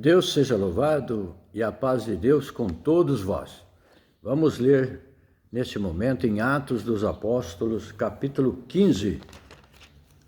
Deus seja louvado e a paz de Deus com todos vós. Vamos ler neste momento em Atos dos Apóstolos, capítulo 15,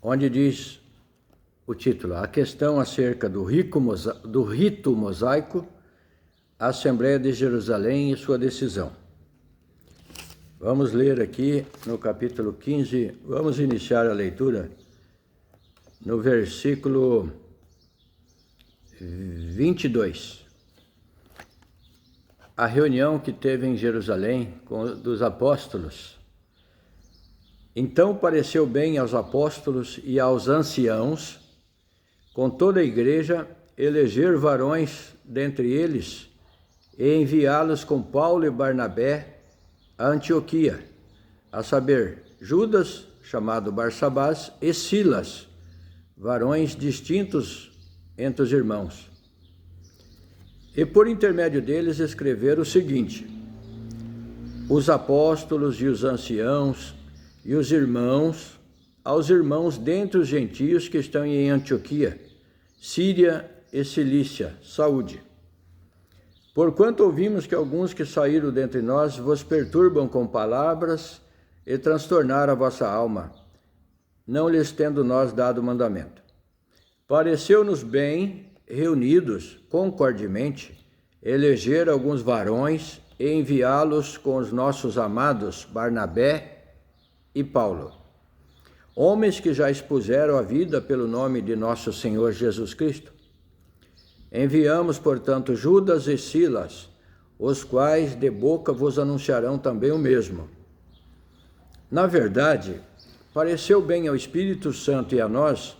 onde diz o título, a questão acerca do rito mosaico, a Assembleia de Jerusalém e sua decisão. Vamos ler aqui no capítulo 15, vamos iniciar a leitura no versículo 22. A reunião que teve em Jerusalém dos apóstolos. Então pareceu bem aos apóstolos e aos anciãos, com toda a igreja, eleger varões dentre eles e enviá-los com Paulo e Barnabé a Antioquia, a saber, Judas, chamado Barsabás, e Silas, varões distintos entre os irmãos. E por intermédio deles escrever o seguinte: os apóstolos e os anciãos e os irmãos, aos irmãos dentre os gentios que estão em Antioquia, Síria e Cilícia, saúde. Porquanto ouvimos que alguns que saíram dentre nós vos perturbam com palavras e transtornaram a vossa alma, não lhes tendo nós dado mandamento. Pareceu-nos bem, reunidos concordemente, eleger alguns varões e enviá-los com os nossos amados Barnabé e Paulo, homens que já expuseram a vida pelo nome de nosso Senhor Jesus Cristo. Enviamos, portanto, Judas e Silas, os quais de boca vos anunciarão também o mesmo. Na verdade, pareceu bem ao Espírito Santo e a nós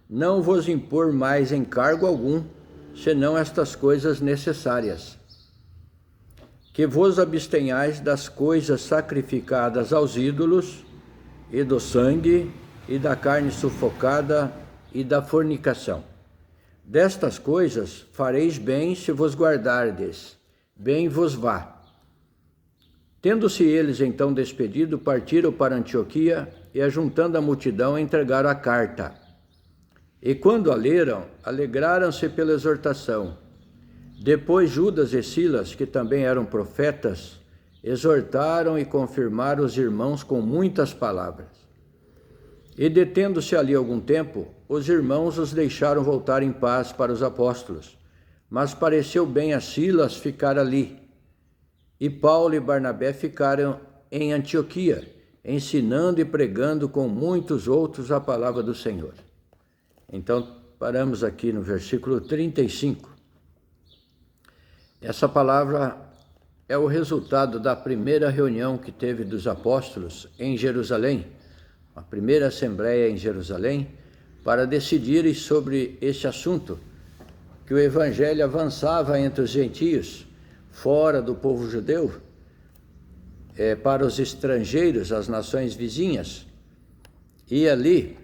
não vos impor mais encargo algum, senão estas coisas necessárias: que vos abstenhais das coisas sacrificadas aos ídolos, e do sangue, e da carne sufocada, e da fornicação. Destas coisas fareis bem se vos guardardes, bem vos vá. Tendo-se eles então despedido, partiram para Antioquia, e ajuntando a multidão, entregaram a carta. E quando a leram, alegraram-se pela exortação. Depois Judas e Silas, que também eram profetas, exortaram e confirmaram os irmãos com muitas palavras. E detendo-se ali algum tempo, os irmãos os deixaram voltar em paz para os apóstolos. Mas pareceu bem a Silas ficar ali. E Paulo e Barnabé ficaram em Antioquia, ensinando e pregando com muitos outros a palavra do Senhor. Então, paramos aqui no versículo 35. Essa palavra é o resultado da primeira reunião que teve dos apóstolos em Jerusalém, a primeira assembleia em Jerusalém, para decidirem sobre esse assunto, que o evangelho avançava entre os gentios, fora do povo judeu, para os estrangeiros, as nações vizinhas. E ali,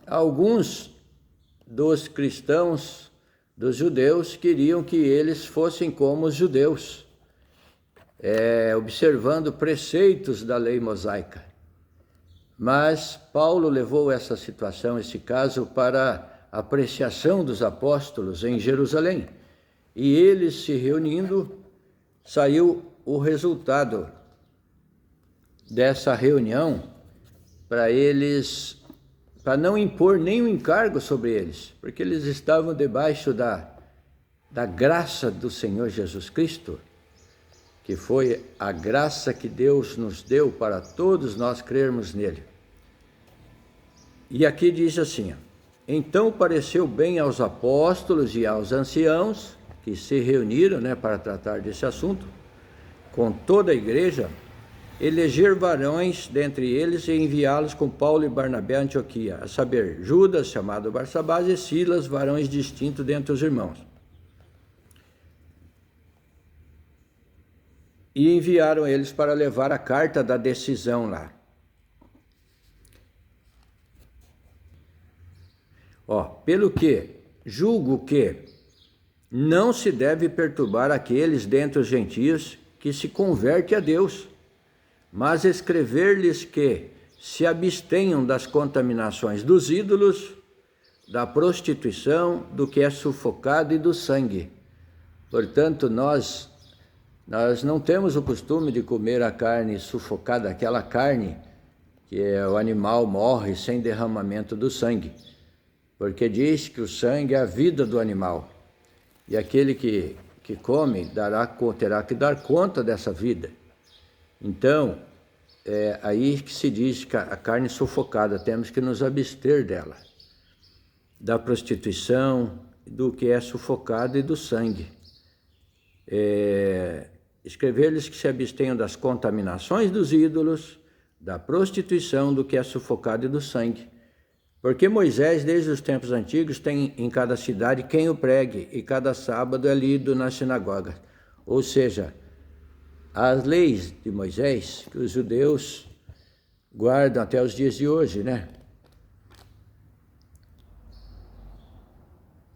alguns dos cristãos, dos judeus, queriam que eles fossem como os judeus, observando preceitos da lei mosaica. Mas Paulo levou essa situação, esse caso, para a apreciação dos apóstolos em Jerusalém. E eles se reunindo, saiu o resultado dessa reunião para não impor nenhum encargo sobre eles, porque eles estavam debaixo da graça do Senhor Jesus Cristo, que foi a graça que Deus nos deu para todos nós crermos nele. E aqui diz assim: então pareceu bem aos apóstolos e aos anciãos, que se reuniram para tratar desse assunto, com toda a igreja, eleger varões dentre eles e enviá-los com Paulo e Barnabé a Antioquia, a saber, Judas, chamado Barsabás, e Silas, varões distintos dentre os irmãos. E enviaram eles para levar a carta da decisão lá. Pelo que julgo que não se deve perturbar aqueles dentre os gentios que se convertem a Deus, mas escrever-lhes que se abstenham das contaminações dos ídolos, da prostituição, do que é sufocado e do sangue. Portanto, nós não temos o costume de comer a carne sufocada, aquela carne que o animal morre sem derramamento do sangue, porque diz que o sangue é a vida do animal, e aquele que come terá que dar conta dessa vida. Então, é aí que se diz que a carne sufocada, temos que nos abster dela, da prostituição, do que é sufocado e do sangue. Escrever-lhes que se abstenham das contaminações dos ídolos, da prostituição, do que é sufocado e do sangue. Porque Moisés, desde os tempos antigos, tem em cada cidade quem o pregue, e cada sábado é lido na sinagoga. Ou seja, as leis de Moisés, que os judeus guardam até os dias de hoje, né?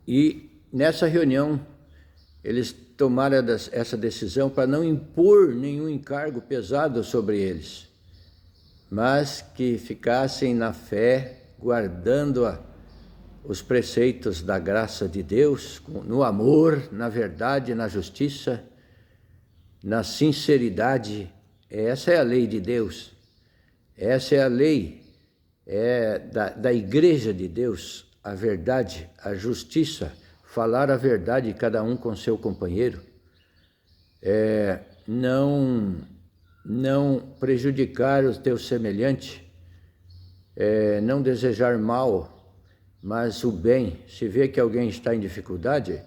E nessa reunião, eles tomaram essa decisão para não impor nenhum encargo pesado sobre eles, mas que ficassem na fé, guardando os preceitos da graça de Deus, no amor, na verdade, na justiça, na sinceridade. Essa é a lei de Deus, essa é a lei da igreja de Deus, a verdade, a justiça, falar a verdade cada um com seu companheiro, não prejudicar o teu semelhante, não desejar mal, mas o bem. Se vê que alguém está em dificuldade,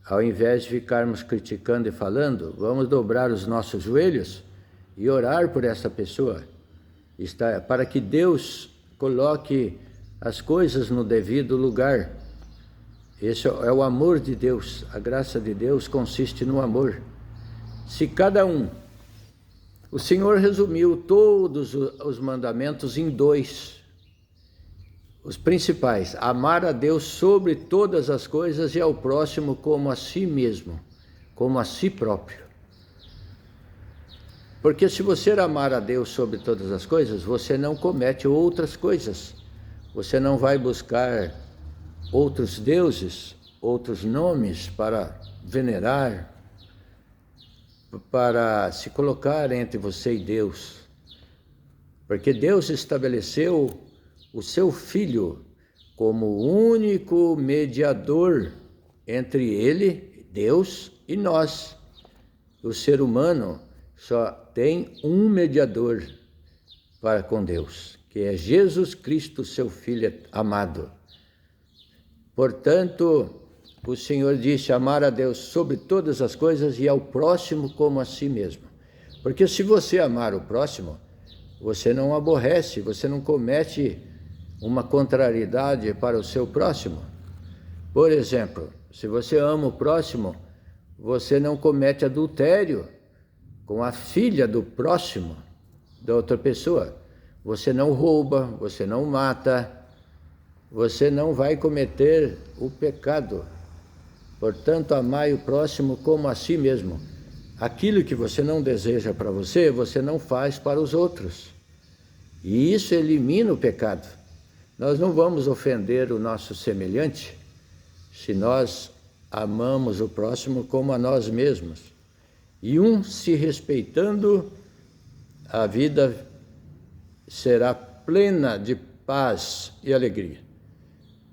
ao invés de ficarmos criticando e falando, vamos dobrar os nossos joelhos e orar por essa pessoa, para que Deus coloque as coisas no devido lugar. Esse é o amor de Deus, a graça de Deus consiste no amor. Se cada um, o Senhor resumiu todos os mandamentos em 2, os principais: amar a Deus sobre todas as coisas e ao próximo como a si mesmo, como a si próprio. Porque se você amar a Deus sobre todas as coisas, você não comete outras coisas, você não vai buscar outros deuses, outros nomes para venerar, para se colocar entre você e Deus. Porque Deus estabeleceu o seu Filho como o único mediador entre Ele, Deus, e nós. O ser humano só tem um mediador para com Deus, que é Jesus Cristo, seu Filho amado. Portanto, o Senhor disse: amar a Deus sobre todas as coisas e ao próximo como a si mesmo. Porque se você amar o próximo, você não aborrece, você não comete uma contrariedade para o seu próximo. Por exemplo, se você ama o próximo, você não comete adultério com a filha do próximo, da outra pessoa. Você não rouba, você não mata, você não vai cometer o pecado. Portanto, amai o próximo como a si mesmo. Aquilo que você não deseja para você, você não faz para os outros. E isso elimina o pecado. Nós não vamos ofender o nosso semelhante se nós amamos o próximo como a nós mesmos. E se respeitando, a vida será plena de paz e alegria.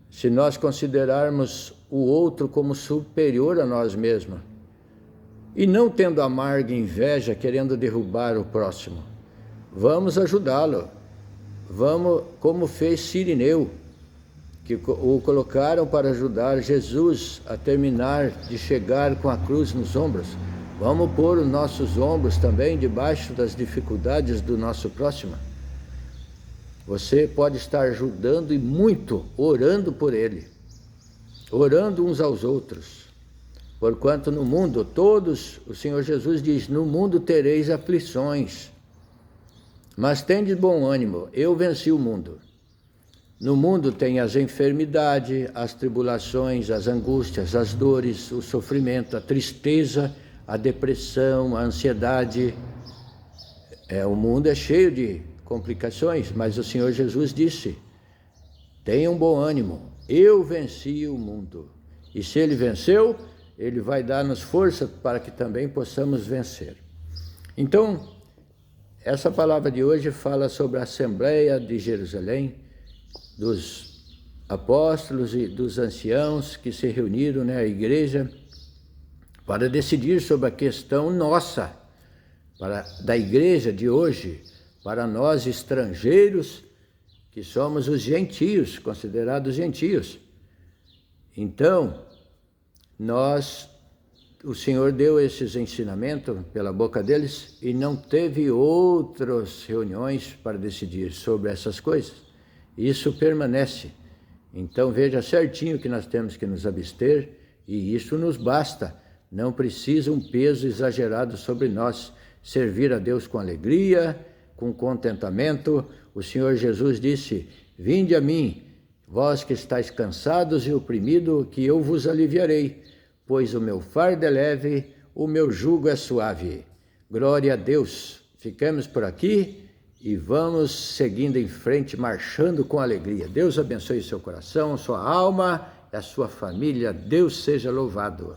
Se nós considerarmos o outro como superior a nós mesmos, e não tendo amarga inveja, querendo derrubar o próximo, vamos ajudá-lo. Vamos, como fez Cirineu, que o colocaram para ajudar Jesus a terminar de chegar com a cruz nos ombros. Vamos pôr os nossos ombros também debaixo das dificuldades do nosso próximo. Você pode estar ajudando e muito, orando por ele, orando uns aos outros. Porquanto no mundo todos, o Senhor Jesus diz: no mundo tereis aflições, mas tende bom ânimo, eu venci o mundo. No mundo tem as enfermidades, as tribulações, as angústias, as dores, o sofrimento, a tristeza, a depressão, a ansiedade. O mundo é cheio de complicações, mas o Senhor Jesus disse: tenham bom ânimo, eu venci o mundo. E se ele venceu, ele vai dar-nos força para que também possamos vencer. Então, essa palavra de hoje fala sobre a Assembleia de Jerusalém, dos apóstolos e dos anciãos que se reuniram na igreja para decidir sobre a questão nossa, da igreja de hoje, para nós estrangeiros, que somos os gentios, considerados gentios. Então, o Senhor deu esses ensinamentos pela boca deles e não teve outras reuniões para decidir sobre essas coisas. Isso permanece. Então veja certinho que nós temos que nos abster e isso nos basta. Não precisa um peso exagerado sobre nós. Servir a Deus com alegria, com contentamento. O Senhor Jesus disse: vinde a mim, vós que estáis cansados e oprimidos, que eu vos aliviarei, pois o meu fardo é leve, o meu jugo é suave. Glória a Deus. Ficamos por aqui e vamos seguindo em frente, marchando com alegria. Deus abençoe seu coração, sua alma e a sua família. Deus seja louvado.